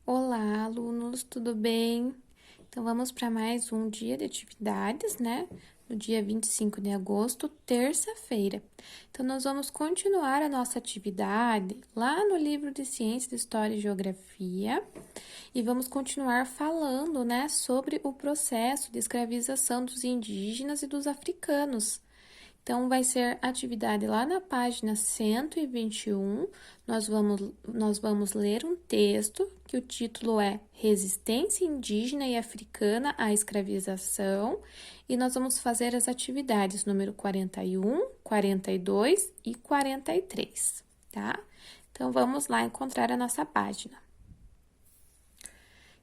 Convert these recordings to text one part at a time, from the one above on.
Olá, alunos, tudo bem? Então, vamos para mais um dia de atividades, né? No dia 25 de agosto, terça-feira. Então, nós vamos continuar a nossa atividade lá no livro de Ciência, História e Geografia e vamos continuar falando, né, sobre o processo de escravização dos indígenas e dos africanos. Então, vai ser atividade lá na página 121. Nós vamos ler um texto que o título é Resistência Indígena e Africana à Escravização. E nós vamos fazer as atividades número 41, 42 e 43, tá? Então, vamos lá encontrar a nossa página.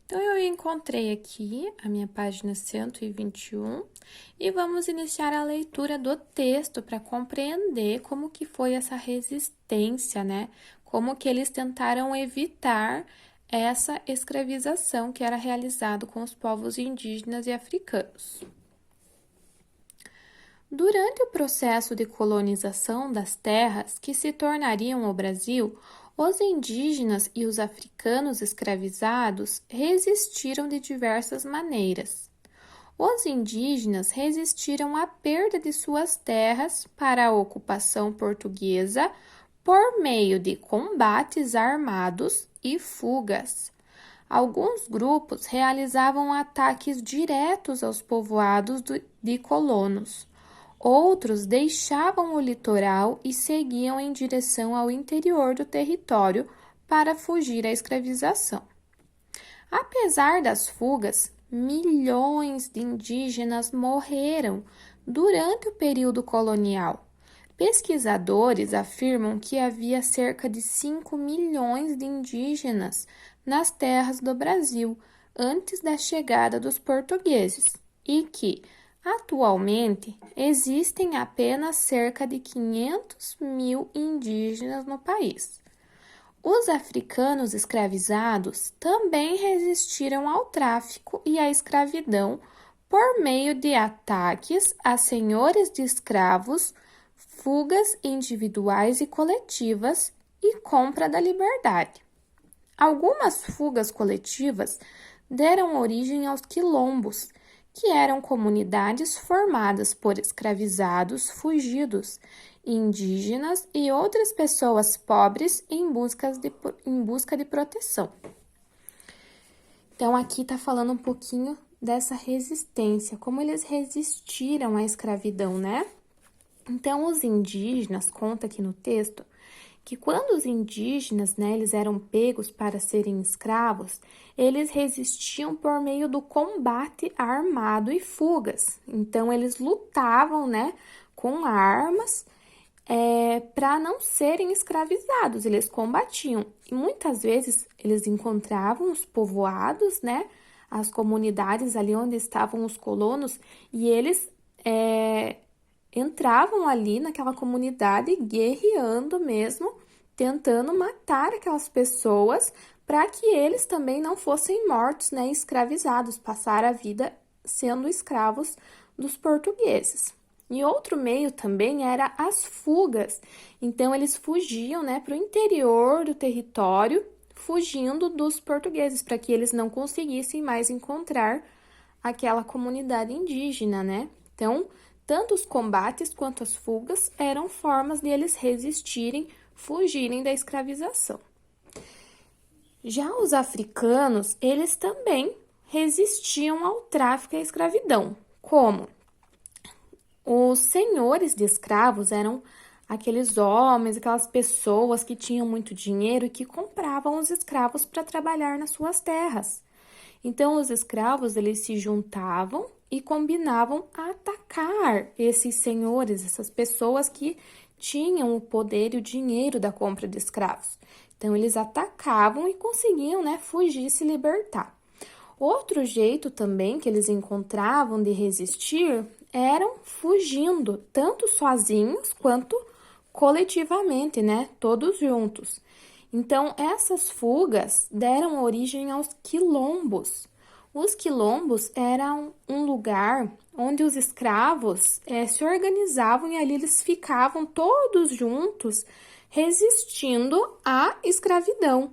Então, eu encontrei aqui a minha página 121 e vamos iniciar a leitura do texto para compreender como que foi essa resistência, né? Como que eles tentaram evitar essa escravização que era realizada com os povos indígenas e africanos. Durante o processo de colonização das terras que se tornariam o Brasil, os indígenas e os africanos escravizados resistiram de diversas maneiras. Os indígenas resistiram à perda de suas terras para a ocupação portuguesa por meio de combates armados e fugas. Alguns grupos realizavam ataques diretos aos povoados de colonos. Outros deixavam o litoral e seguiam em direção ao interior do território para fugir à escravização. Apesar das fugas, milhões de indígenas morreram durante o período colonial. Pesquisadores afirmam que havia cerca de 5 milhões de indígenas nas terras do Brasil antes da chegada dos portugueses e que, atualmente, existem apenas cerca de 500 mil indígenas no país. Os africanos escravizados também resistiram ao tráfico e à escravidão por meio de ataques a senhores de escravos, fugas individuais e coletivas e compra da liberdade. Algumas fugas coletivas deram origem aos quilombos, que eram comunidades formadas por escravizados fugidos, indígenas e outras pessoas pobres em busca de proteção. Então, aqui está falando um pouquinho dessa resistência, como eles resistiram à escravidão, né? Então, os indígenas, conta aqui no texto, que quando os indígenas, né, eles eram pegos para serem escravos, eles resistiam por meio do combate armado e fugas. Então, eles lutavam, né, com armas para não serem escravizados, eles combatiam. E muitas vezes eles encontravam os povoados, né, as comunidades ali onde estavam os colonos, e eles entravam ali naquela comunidade guerreando mesmo, tentando matar aquelas pessoas para que eles também não fossem mortos, né, escravizados, passar a vida sendo escravos dos portugueses. E outro meio também era as fugas. Então, eles fugiam, né, para o interior do território, fugindo dos portugueses, para que eles não conseguissem mais encontrar aquela comunidade indígena, né? Então, tanto os combates quanto as fugas eram formas de eles resistirem, fugirem da escravização. Já os africanos, eles também resistiam ao tráfico e à escravidão. Como? Os senhores de escravos eram aqueles homens, aquelas pessoas que tinham muito dinheiro e que compravam os escravos para trabalhar nas suas terras. Então, os escravos, eles se juntavam e combinavam a atacar esses senhores, essas pessoas que tinham o poder e o dinheiro da compra de escravos. Então, eles atacavam e conseguiam, né, fugir e se libertar. Outro jeito também que eles encontravam de resistir eram fugindo, tanto sozinhos quanto coletivamente, né, todos juntos. Então, essas fugas deram origem aos quilombos. Os quilombos eram um lugar onde os escravos se organizavam e ali eles ficavam todos juntos resistindo à escravidão.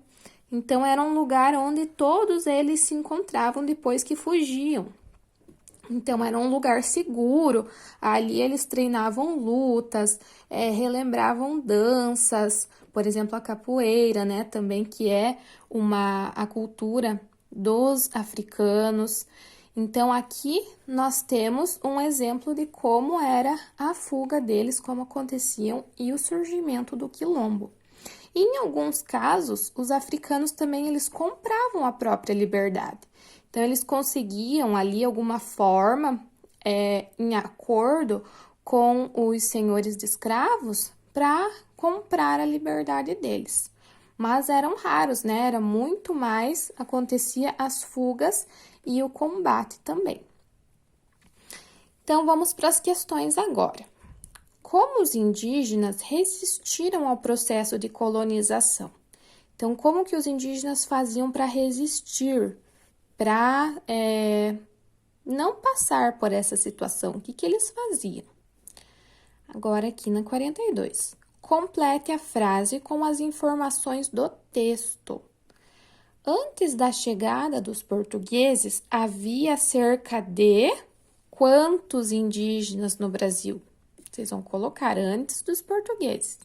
Então, era um lugar onde todos eles se encontravam depois que fugiam. Então, era um lugar seguro, ali eles treinavam lutas, relembravam danças, por exemplo, a capoeira, né, também, que é a cultura dos africanos. Então, aqui nós temos um exemplo de como era a fuga deles, como aconteciam e o surgimento do quilombo. E, em alguns casos, os africanos também eles compravam a própria liberdade. Então, eles conseguiam ali alguma forma, em acordo com os senhores de escravos, para comprar a liberdade deles. Mas eram raros, né? Era muito mais, acontecia as fugas e o combate também. Então, vamos para as questões agora. Como os indígenas resistiram ao processo de colonização? Então, como que os indígenas faziam para resistir, para não passar por essa situação? O que que eles faziam? Agora aqui na 42. Complete a frase com as informações do texto. Antes da chegada dos portugueses, havia cerca de quantos indígenas no Brasil? Vocês vão colocar antes dos portugueses.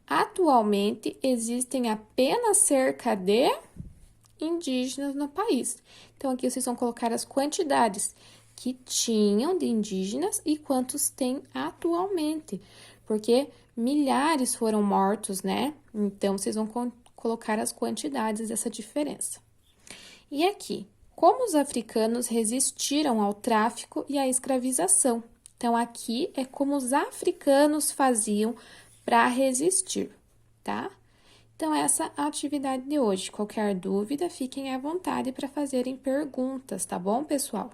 Atualmente, existem apenas cerca de indígenas no país. Então, aqui vocês vão colocar as quantidades que tinham de indígenas e quantos tem atualmente, porque milhares foram mortos, né? Então, vocês vão colocar as quantidades dessa diferença. E aqui, como os africanos resistiram ao tráfico e à escravização? Então, aqui é como os africanos faziam para resistir, tá? Então, essa é a atividade de hoje. Qualquer dúvida, fiquem à vontade para fazerem perguntas, tá bom, pessoal?